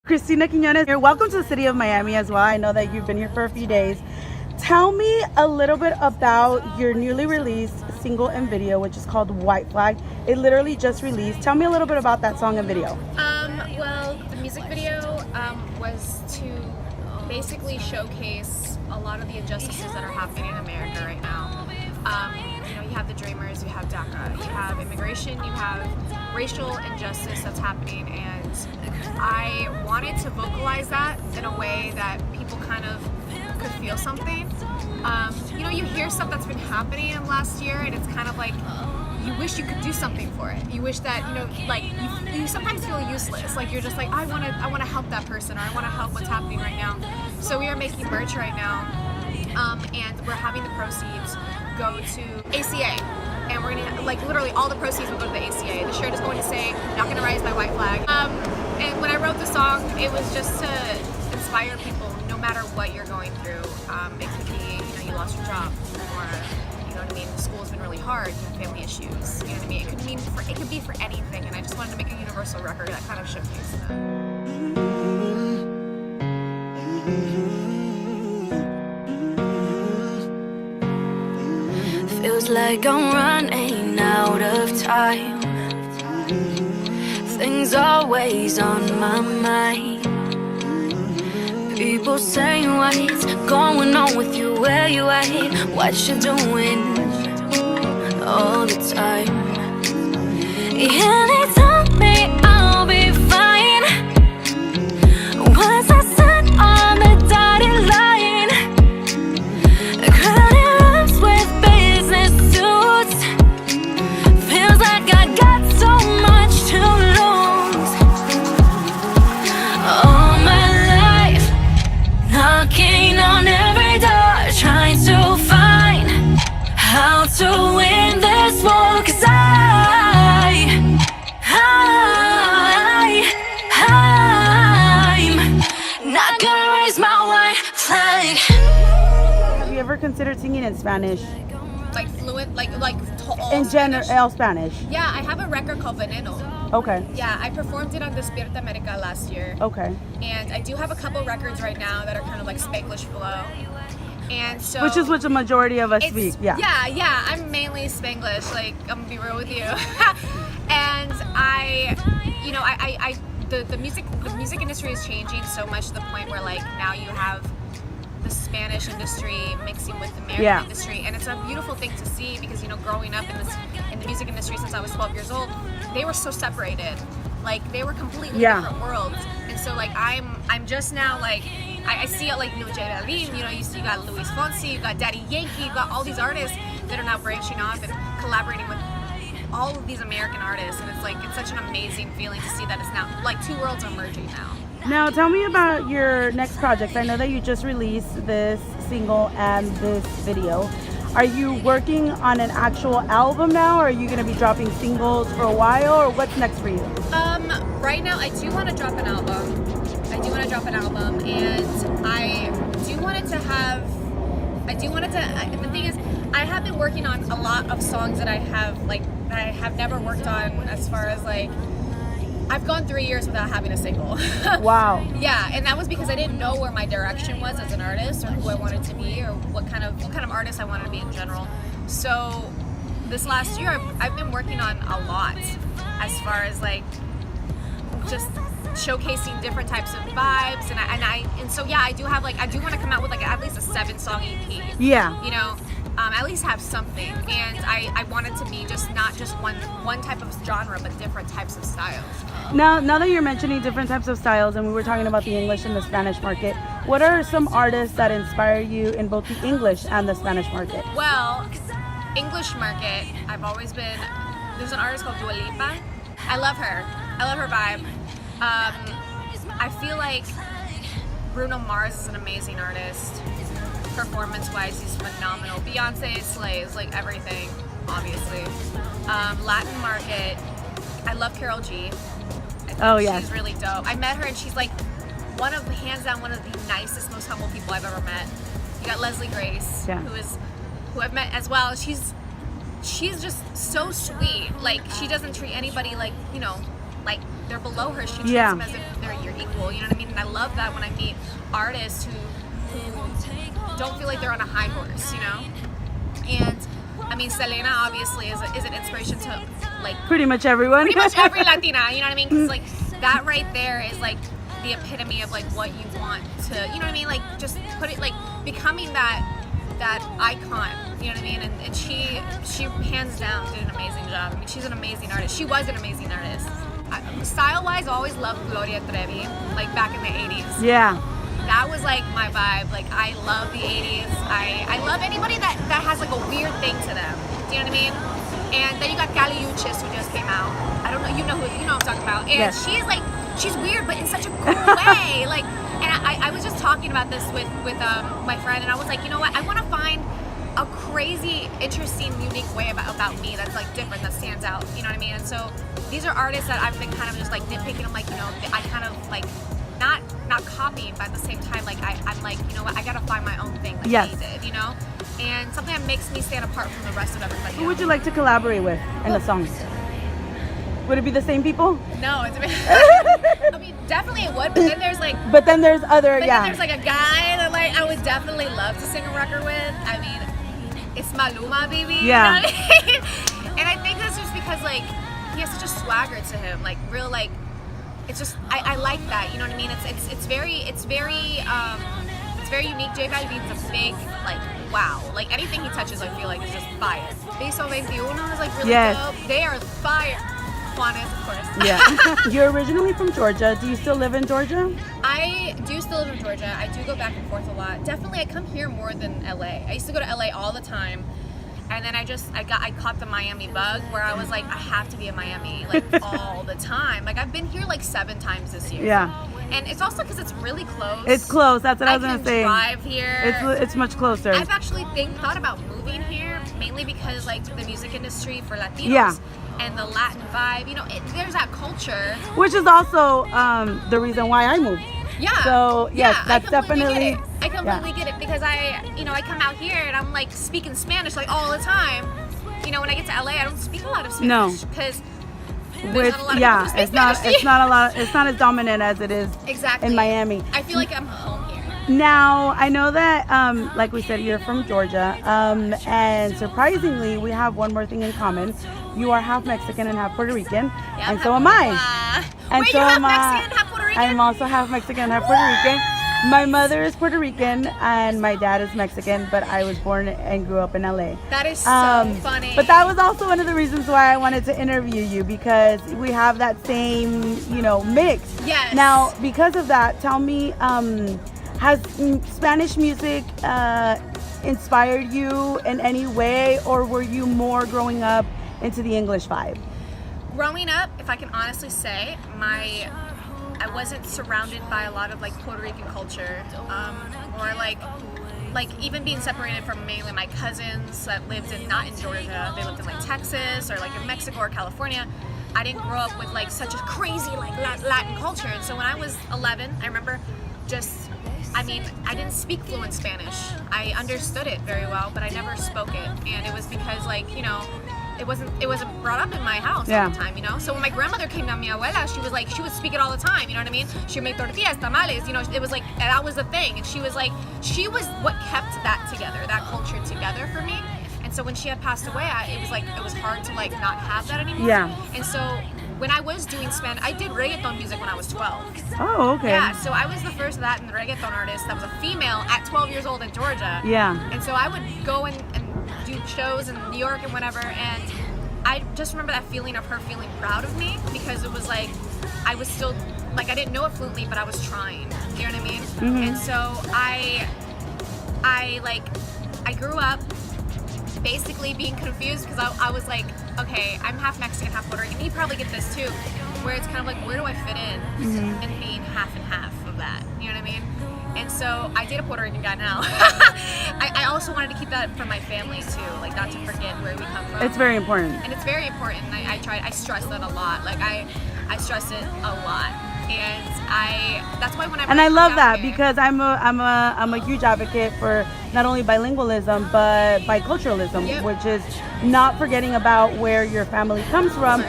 Cristina Quiñones here. Welcome to the city of Miami as well. I know that you've been here for a few days. Tell me a little bit about your newly released single and video, which is called White Flag. It literally just released. Tell me a little bit about that song and video. Well, the music video was to basically showcase a lot of the injustices that are happening in America right now. You have the Dreamers, you have DACA, you have immigration, you have racial injustice that's happening, and I wanted to vocalize that in a way that people kind of could feel something. You hear stuff that's been happening in last year, and it's kind of like you wish you could do something for it. You wish that you sometimes feel useless. Like you're just like, I want to help that person, or I want to help what's happening right now. So we are making merch right now, and we're having the proceeds go to ACA, and we're gonna literally all the proceeds will go to the ACA. The shirt is going to say "Not Gonna Rise My White Flag." And when I wrote the song, it was just to inspire people, no matter what you're going through. It could be you lost your job, or school's been really hard, you have family issues. You know what I mean? It could be for anything, and I just wanted to make a universal record that kind of showcased that. Feels like I'm running out of time. Things always on my mind. People say what's going on with you, where you at, what you doing all the time. Yeah, they tell me I'll be fine once I sit on the dotted line. Crowded rooms with business suits. Feels like I got so much to lose. All my life, knocking on every door, trying to find how to win this war. 'Cause I'm not gonna raise my white flag. Have you ever considered singing in Spanish? Like fluent, like all In general, Spanish? all Spanish. Yeah, I have a record called Veneno. Okay. Yeah, I performed it on Despierta America last year. Okay. And I do have a couple records right now that are kind of like Spanglish flow. And so Which is what the majority of us it's, speak. Yeah. Yeah. I'm mainly Spanglish. Like, I'm gonna be real with you. And the music industry is changing so much to the point where now you have the Spanish industry mixing with the American industry, and it's a beautiful thing to see because growing up in the music industry since I was 12 years old, they were so separated. Like they were completely different worlds. And so I'm just now I see it J Balvin, you got Luis Fonsi, you got Daddy Yankee, you got all these artists that are now branching off and collaborating with all of these American artists, and it's such an amazing feeling to see that it's now two worlds are merging now. Now tell me about your next project. I know that you just released this single and this video. Are you working on an actual album now, or are you going to be dropping singles for a while, or what's next for you? Right now I do want to drop an album. And I do want it to the thing is, I have been working on a lot of songs that I have never worked on, as far as I've gone 3 years without having a single. Wow. Yeah, and that was because I didn't know where my direction was as an artist, or who I wanted to be, or what kind of artist I wanted to be in general. So this last year I've been working on a lot, as far as just showcasing different types of vibes, and so I do want to come out with at least a 7-song EP. Yeah. At least have something, and I want it to be not just one type of genre, but different types of styles. Now that you're mentioning different types of styles, and we were talking about the English and the Spanish market, what are some artists that inspire you in both the English and the Spanish market? Well, English market, there's an artist called Dua Lipa. I love her vibe. I feel like Bruno Mars is an amazing artist. Performance-wise, he's phenomenal. Beyonce slays, everything, obviously. Latin market, I love Karol G. She's really dope. I met her, and she's hands down one of the nicest, most humble people I've ever met. You got Leslie Grace, who I've met as well. She's just so sweet. She doesn't treat anybody like they're below her, she treats Yeah. them as if they're your equal. You know what I mean? And I love that when I meet artists who don't feel like they're on a high horse, you know? And I mean, Selena obviously is an inspiration to like Pretty much everyone. pretty much every Latina, you know what I mean? Because like that right there is like the epitome of like what you want to, you know what I mean? Like just put it like becoming that icon, you know what I mean? And she hands down did an amazing job. I mean, she's an amazing artist. She was an amazing artist. Style-wise, always loved Gloria Trevi, like back in the 80s. Yeah. That was like my vibe. Like I love the 80s. I love anybody that has like a weird thing to them. Do you know what I mean? And then you got Kali Uchis who just came out. I don't know, you know what I'm talking about. And Yes. she's weird, but in such a cool way. Like, and I was just talking about this with my friend, and I was like, you know what? I want to find a crazy, interesting, unique way about me that's like different, that stands out. You know what I mean? And so these are artists that I've been kind of just like nitpicking. I'm like, you know, I kind of like not copying, but at the same time, like I'm like, you know what? I gotta find my own thing, like Yes. they did, you know. And something that makes me stand apart from the rest of everybody. Who would you like to collaborate with in the songs? Would it be the same people? No, it's I mean, definitely it would, but then there's like. But then there's other, But yeah. then there's like a guy that like I would definitely love to sing a record with. I mean, it's Maluma, baby. Yeah. You know what I mean? And I think that's just because like he has such a swagger to him, like real like. It's just I like that. You know what I mean? It's very unique. J Balvin's a big like wow. Like anything he touches, I feel like is just fire. Piso 21 is like really Yes. dope. They are fire. Juanes, of course. Yeah. You're originally from Georgia. Do you still live in Georgia? I do still live in Georgia. I do go back and forth a lot. Definitely, I come here more than LA. I used to go to LA all the time, and then I caught the Miami bug where I was like, I have to be in Miami like all the time. Like I've been here like 7 times this year. Yeah. And it's also because it's really close. It's close. That's what I was can gonna say. drive here. It's much closer. I've actually thought about moving here mainly because like the music industry for Latinos. Yeah. And the Latin vibe, you know, there's that culture. Which is also the reason why I moved. Yeah. So yes, yeah, that's I completely definitely. get it. I completely get it because I come out here and I'm like speaking Spanish like all the time. You know, when I get to LA, I don't speak a lot of Spanish because there's not a lot of people who speak it's not Spanish. it's not as dominant as it is Exactly. in Miami. I feel like I'm home here. Now, I know that, like we said, you're from Georgia, and surprisingly, we have one more thing in common. You are half Mexican and half Puerto Rican, Yeah, and so am I. And Wait, so you're half am I. Mexican, half Puerto Rican? I'm also half Mexican and half Puerto Rican. My mother is Puerto Rican and my dad is Mexican, but I was born and grew up in LA. That is so funny. But that was also one of the reasons why I wanted to interview you, because we have that same, mix. Yes. Now, because of that, tell me, has Spanish music inspired you in any way, or were you more growing up into the English vibe? Growing up, if I can honestly say, I wasn't surrounded by a lot of like Puerto Rican culture, or like even being separated from mainly my cousins that lived not in Georgia. They lived in like Texas or like in Mexico or California. I didn't grow up with like such a crazy like Latin culture. And so when I was 11, I remember I didn't speak fluent Spanish. I understood it very well, but I never spoke it. And it was because it wasn't brought up in my house all the time, So when my grandmother came down, mi abuela, she would speak it all the time, you know what I mean? She would make tortillas, tamales, it was like, that was the thing. And she was what kept that together, that culture together for me. And so when she had passed away, it was hard to like not have that anymore. Yeah. And so when I was doing Spanish, I did reggaeton music when I was 12. Oh, okay. Yeah, so I was the first Latin reggaeton artist that was a female at 12 years old in Georgia. Yeah. And so I would go and do shows in New York and whatever, and I just remember that feeling of her feeling proud of me, because it was like I was still like I didn't know it fluently, but I was trying. You know what I mean? Mm-hmm. And so I grew up basically being confused because I was like, okay, I'm half Mexican, half Puerto Rican. You probably get this too, where it's kind of like, where do I fit in in being half and half of that? You know what I mean? And so I date a Puerto Rican guy now. I also wanted to keep that for my family too, like not to forget where we come from. It's very important. And it's very important. I stress that a lot. Like I stress it a lot. And that's why when I love that here, because I'm a huge advocate for not only bilingualism but biculturalism, which is not forgetting about where your family comes from,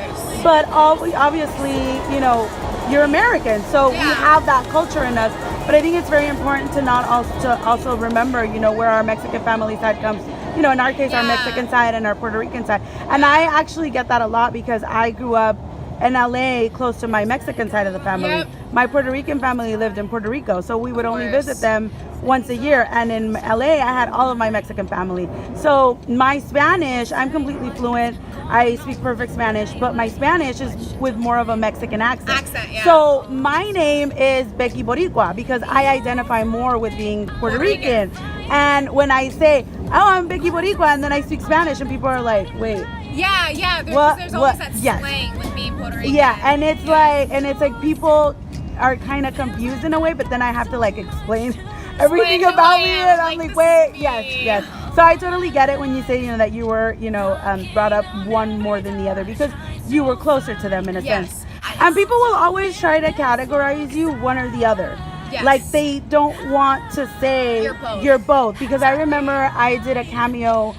but obviously, you know, you're American, so we have that culture in us. But I think it's very important to not also remember, you know, where our Mexican family side comes. You know, in our case, our Mexican side and our Puerto Rican side. And I actually get that a lot because I grew up in LA close to my Mexican side of the family. Yep. My Puerto Rican family lived in Puerto Rico, so we would only visit them once a year. And in LA, I had all of my Mexican family. So my Spanish, I'm completely fluent. I speak perfect Spanish, but my Spanish is with more of a Mexican accent. So my name is Becky Boricua because I identify more with being Puerto Rican. And when I say, oh, I'm Becky Boricua, and then I speak Spanish, and people are like, wait. Yeah. There's always that slang with being Puerto Rican. Yeah, and it's like people are kind of confused in a way, but then I have to like explain everything about me, and I'm like, wait, yes. So I totally get it when you say, you know, that you were, you know, brought up one more than the other because you were closer to them in a sense. And people will always try to categorize you one or the other. Yes. Like they don't want to say you're both because I remember I did a cameo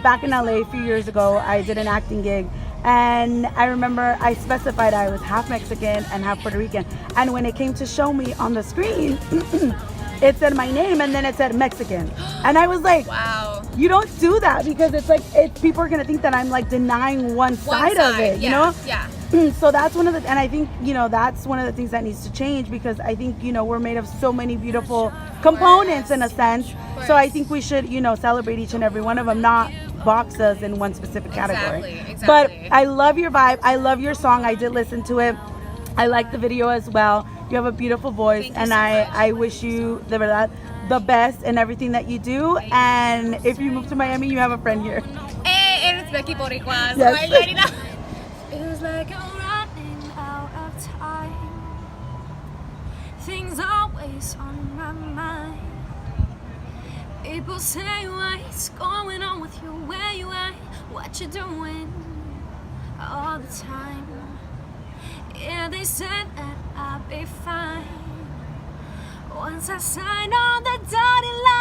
back in LA a few years ago. I did an acting gig, and I remember I specified I was half Mexican and half Puerto Rican. And when it came to show me on the screen, it said my name and then it said Mexican. And I was like, wow, you don't do that because it's like people are gonna think that I'm like denying one side of it, you know? Yeah. So that's one of the, and I think, you know, that's one of the things that needs to change because I think, you know, we're made of so many beautiful components in a sense. So I think we should, you know, celebrate each and every one of them, not box us in one specific category. Exactly. But I love your vibe. I love your song. I did listen to it. I like the video as well. You have a beautiful voice, and I wish you the best in everything that you do. And if you move to Miami, you have a friend here. Hey, and it's Becky Boricua. So Yes. I already know. Feels like I'm running out of time. Things always on my mind. People say what's going on with you, where you at, what you doing all the time. Yeah, they said that I'll be fine once I sign on the dotted line.